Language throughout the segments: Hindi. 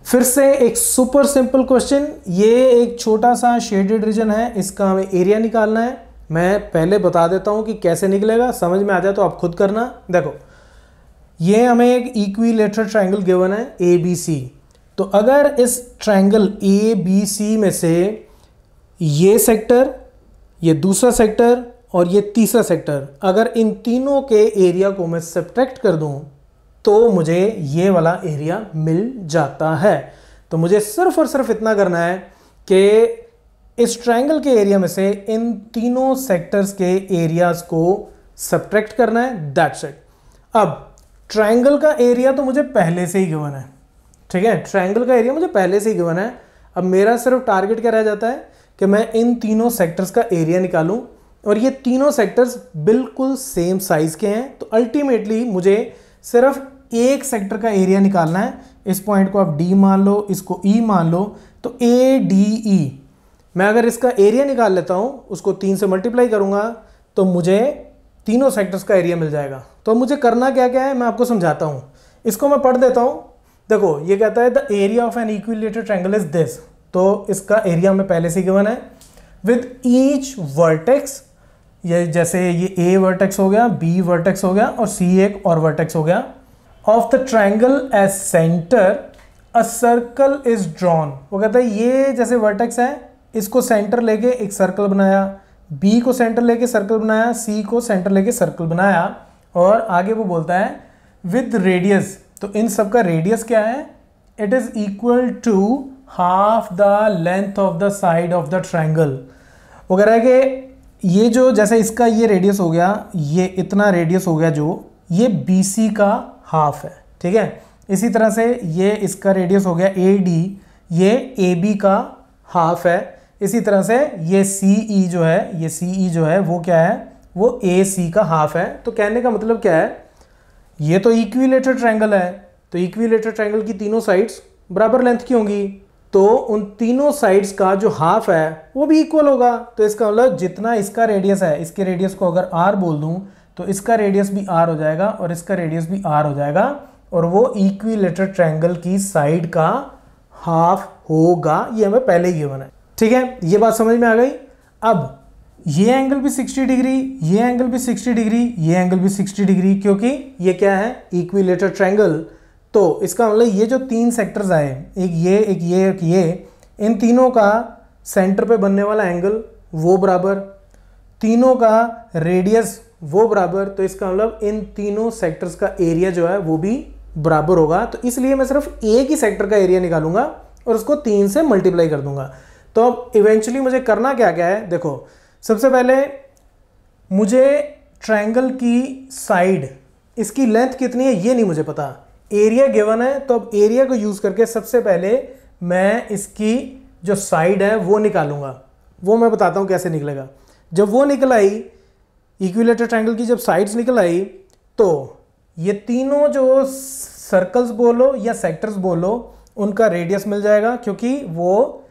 फिर से एक सुपर सिंपल क्वेश्चन, ये एक छोटा सा शेडेड रीजन है, इसका हमें एरिया निकालना है। मैं पहले बता देता हूँ कि कैसे निकलेगा, समझ में आ जाए तो आप खुद करना। देखो ये हमें एक इक्विलेटरल ट्रायंगल गिवन है ए बी सी। तो अगर इस ट्रायंगल ए बी सी में से ये सेक्टर, ये दूसरा सेक्टर और ये तीसरा सेक्टर, अगर इन तीनों के एरिया को मैं सब्ट्रैक्ट कर दूं तो मुझे ये वाला एरिया मिल जाता है। तो मुझे सिर्फ और सिर्फ इतना करना है कि इस ट्रायंगल के एरिया में से इन तीनों सेक्टर्स के एरियाज को सब्ट्रैक्ट करना है, दैट्स इट। अब ट्रायंगल का एरिया तो मुझे पहले से ही गिवन है, ठीक है, ट्रायंगल का एरिया मुझे पहले से ही गिवन है। अब मेरा सिर्फ टारगेट क्या रह जाता है कि मैं इन तीनों सेक्टर्स का एरिया निकालूं, और ये तीनों सेक्टर्स बिल्कुल सेम साइज के हैं। तो अल्टीमेटली मुझे सिर्फ एक सेक्टर का एरिया निकालना है। इस पॉइंट को आप डी मान लो, इसको ई मान लो, तो ए डी ई, मैं अगर इसका एरिया निकाल लेता हूं, उसको 3 से मल्टीप्लाई करूंगा तो मुझे तीनों सेक्टर्स का एरिया मिल जाएगा। तो मुझे करना क्या क्या है मैं आपको समझाता हूं, इसको मैं पढ़ देता हूं। देखो ये कहता है the area of an equilateral triangle is this. तो इसका एरिया में पहले से गिवन है विद ईच वर्टेक्स, ये जैसे ये ए वर्टेक्स हो गया, बी वर्टेक्स हो गया और सी एक और वर्टेक्स हो गया। Of the triangle as centre a circle is drawn. वो कहता है ये जैसे वर्टेक्स है, इसको सेंटर लेके एक सर्कल बनाया, बी को सेंटर लेके सर्कल बनाया, सी को सेंटर लेके सर्कल बनाया, और आगे वो बोलता है विद रेडियस। तो इन सब का रेडियस क्या है, it is equal to half the length of the side of the triangle. वो कह रहा है कि ये जो जैसे इसका ये रेडियस हो गया, ये इतना रेडियस हो गया, जो ये BC का हाफ है, ठीक है। इसी तरह से ये इसका रेडियस हो गया AD, ये AB का हाफ है। इसी तरह से ये CE जो है, ये CE जो है वो क्या है, वो AC का हाफ है। तो कहने का मतलब क्या है, ये तो इक्विलेटरल ट्रायंगल है, तो इक्विलेटरल ट्रायंगल की तीनों साइड्स बराबर लेंथ की होंगी, तो उन तीनों साइड्स का जो हाफ है वो भी इक्वल होगा। तो इसका मतलब जितना इसका रेडियस है, इसके रेडियस को अगर r बोल दूं तो इसका रेडियस भी r हो जाएगा और इसका रेडियस भी r हो जाएगा, और वो इक्विलेटरल ट्रायंगल की साइड का हाफ होगा। ये हमें पहले ही गिवन है, ठीक है, ये बात समझ में आ गई। अब ये एंगल भी 60 डिग्री, ये एंगल भी 60 डिग्री, ये एंगल भी 60 डिग्री, क्योंकि ये क्या है, इक्विलेटरल ट्रायंगल। तो इसका मतलब ये जो 3 सेक्टर्स आए, एक ये एक ये एक ये, इन तीनों का सेंटर पे बनने वाला एंगल वो बराबर, तीनों का रेडियस वो बराबर। तो इसका मतलब इन तीनों सेक्टर्स का एरिया जो है वो भी बराबर होगा। तो इसलिए मैं सिर्फ एक ही सेक्टर का एरिया निकालूंगा और उसको 3 से मल्टीप्लाई कर दूंगा। तो अब इवेंचुअली मुझे करना क्या क्या है, देखो सबसे पहले मुझे ट्रायंगल की साइड, इसकी लेंथ कितनी है ये नहीं मुझे पता, एरिया गिवन है। तो अब एरिया को यूज करके सबसे पहले मैं इसकी जो साइड है वो निकालूंगा, वो मैं बताता हूं कैसे निकलेगा। जब वो निकल आई, इक्विलेटरल ट्रायंगल की जब साइड्स निकल आई, तो ये तीनों जो सर्कल्स बोलो या सेक्टर्स बोलो, उनका रेडियस मिल जाएगा, क्योंकि वो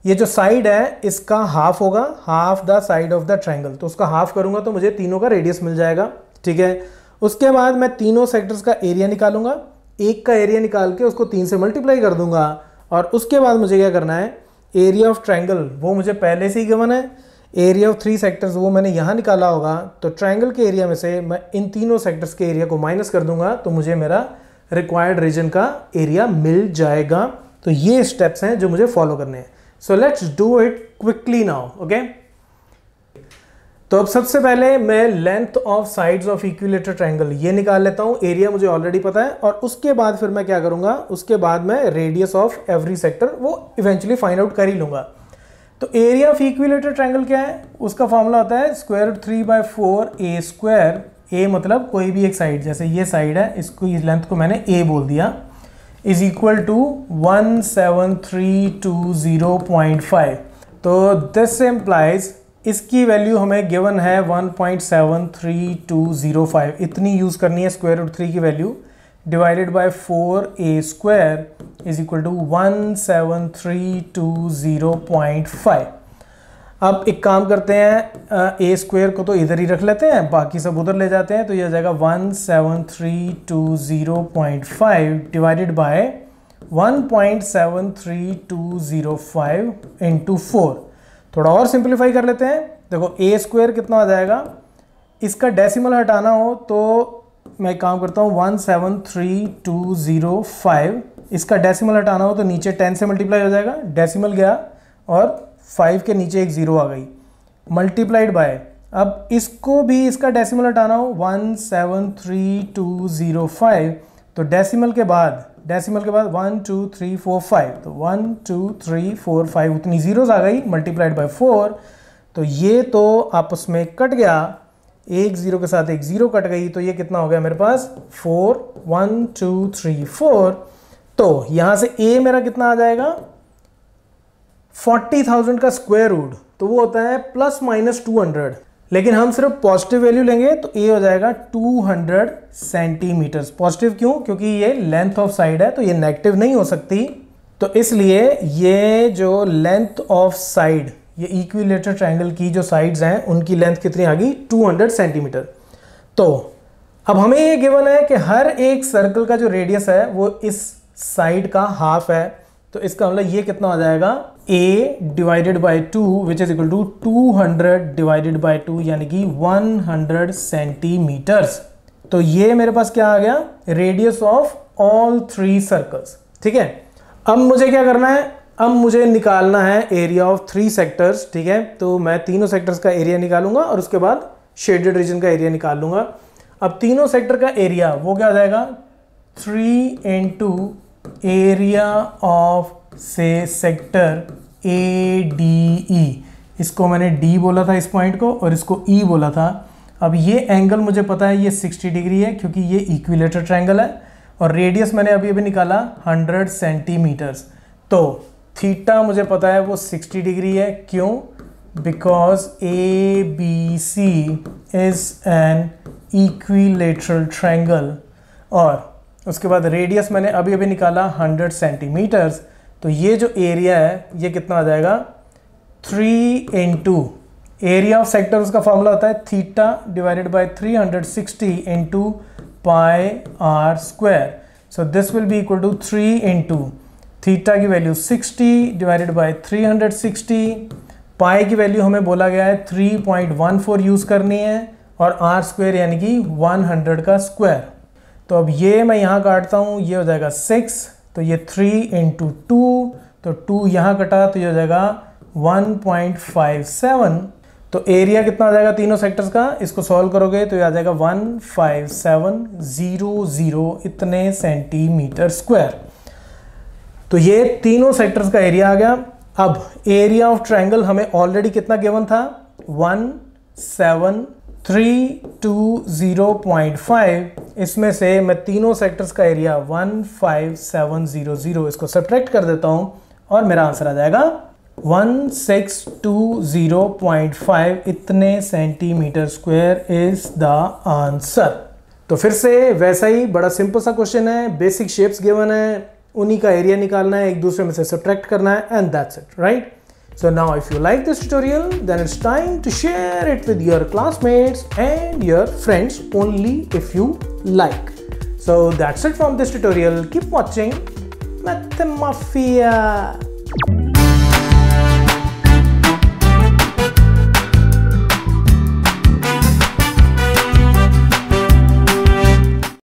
ये जो साइड है इसका हाफ होगा, half the side of the triangle. तो उसका हाफ करूंगा तो मुझे तीनों का रेडियस मिल जाएगा, ठीक है। उसके बाद मैं तीनों सेक्टर्स का एरिया निकालूंगा, एक का एरिया निकाल के उसको 3 से मल्टीप्लाई कर दूंगा, और उसके बाद मुझे क्या करना है, एरिया ऑफ ट्रायंगल वो मुझे पहले से ही गिवन है, एरिया ऑफ 3 सेक्टर्स वो मैंने यहाँ निकाला होगा। तो ट्रायंगल के एरिया में से मैं इन तीनों सेक्टर्स के एरिया को माइनस कर दूंगा, तो मुझे मेरा रिक्वायर्ड रीजन का एरिया मिल जाएगा। तो ये स्टेप्स हैं जो मुझे फॉलो करने हैं। So let's do it quickly now, okay. तो अब सबसे पहले मैं length of sides of equilateral triangle ये निकाल लेता हूं, एरिया मुझे ऑलरेडी पता है। और उसके बाद फिर मैं क्या करूंगा, उसके बाद मैं रेडियस ऑफ एवरी सेक्टर वो इवेंचुअली फाइंड आउट कर ही लूंगा। तो एरिया ऑफ इक्विलेटरल ट्रायंगल क्या है, उसका फॉर्मूला होता है √3/4a²। ए मतलब कोई भी एक साइड, जैसे ये साइड है, इसको इस लेंथ को मैंने a बोल दिया, इज इक्वल टू 17320.5। तो दिस इम्प्लाइज, इसकी वैल्यू हमें गिवन है 1.73205, इतनी यूज करनी है √3 की value, divided by 4a² is equal to 17320.5। अब एक काम करते हैं, a² को तो इधर ही रख लेते हैं, बाकी सब उधर ले जाते हैं। तो ये आ जाएगा 17320.5 डिवाइडेड बाय 1.73205 इंटू 4। थोड़ा और सिंप्लीफाई कर लेते हैं। देखो ए स्क्वायर कितना आ जाएगा, इसका डेसिमल हटाना हो तो मैं काम करता हूँ 173,205, इसका डेसिमल हटाना हो तो नीचे 10 से मल्टीप्लाई हो जाएगा, डेसिमल गया और 5 के नीचे एक जीरो आ गई, मल्टीप्लाइड बाय, अब इसको भी इसका डेसिमल हटाना हो 173,205, तो डेसिमल के बाद 1 2 3 4 5, तो 1 2 3 4 5 उतनी जीरोस आ गई, मल्टीप्लाइड बाय 4, तो ये तो आपस में कट गया, एक जीरो के साथ एक जीरो कट गई, तो ये कितना हो गया मेरे पास 4, 1 2 3 4। तो यहां से a मेरा कितना आ जाएगा 40,000 का स्क्वायर रूट, तो वो होता है ±200, लेकिन हम सिर्फ पॉजिटिव वैल्यू लेंगे तो a हो जाएगा 200 सेंटीमीटर। पॉजिटिव क्यों? क्योंकि ये लेंथ ऑफ साइड है तो ये नेगेटिव नहीं हो सकती, तो इसलिए ये जो लेंथ ऑफ साइड, ये इक्विलेटरल ट्रायंगल की जो साइड्स हैं उनकी लेंथ कितनी आ गई 200 सेंटीमीटर। तो अब हमें ये गिवन है कि हर एक सर्कल का जो रेडियस है वो इस साइड का हाफ है, तो इसका मतलब ये कितना हो जाएगा a divided by 2 which is equal to 200 divided by 2 यानी कि 100 सेंटीमीटर्स। तो ये मेरे पास क्या आ गया रेडियस ऑफ ऑल 3 सर्कल्स। ठीक है, अब मुझे क्या करना है, अब मुझे निकालना है एरिया ऑफ 3 सेक्टर्स। ठीक है, तो मैं तीनों सेक्टर्स का एरिया निकालूंगा और उसके बाद शेडेड रीजन का एरिया निकाल लूंगा। अब तीनों सेक्टर का एरिया वो क्या हो जाएगा 3 इंटू एरिया ऑफ से सेक्टर ADE, इसको मैंने D बोला था इस पॉइंट को और इसको E बोला था। अब ये एंगल मुझे पता है ये 60 डिग्री है क्योंकि ये इक्विलेटरल ट्रायंगल है, और रेडियस मैंने अभी निकाला 100 सेंटीमीटर्स, तो थीटा मुझे पता है वो 60 डिग्री है। क्यों? Because ABC is an equilateral triangle, और उसके बाद रेडियस मैंने अभी निकाला 100 सेंटीमीटर्स, तो ये जो एरिया है ये कितना आ जाएगा 3 इंटू एरिया ऑफ सेक्टर, उसका फॉर्मूला होता है theta divided by 360 into pi r square, so this will be equal to 3 into theta की वैल्यू 60 डिवाइडेड बाय 360, पाई की वैल्यू हमें बोला गया है 3.14 यूज करनी है, और आर स्क्वायर यानी कि 100 का स्क्वायर। तो अब ये मैं यहाँ काटता हूँ, ये हो जाएगा 6, तो ये 3 इंटू 2, तो 2 यहाँ कटा तो ये हो जाएगा 1.57, तो एरिया कितना आ जाएगा तीनों सेक्टर्स का, इसको सॉल्व करोगे तो ये आ जाएगा 15700 इतने सेंटीमीटर स्क्वायर। तो ये तीनों सेक्टर्स का एरिया आ गया। अब एरिया ऑफ ट्रायंगल हमें ऑलरेडी कितना गिवन था 17320.5, इसमें से मैं तीनों सेक्टर्स का एरिया 15700 इसको सब्ट्रैक्ट कर देता हूं और मेरा आंसर आ जाएगा 1620.5 इतने centimetre square is the answer. तो फिर से वैसा ही बड़ा सिंपल सा क्वेश्चन है, बेसिक शेप्स गिवन है, उन्हीं का एरिया निकालना है, एक दूसरे में से सब्ट्रैक्ट करना है, and that's it, right? So now if you like this tutorial, then it's time to share it with your classmates and your friends only if you like. So that's it from this tutorial. Keep watching Math Mafia.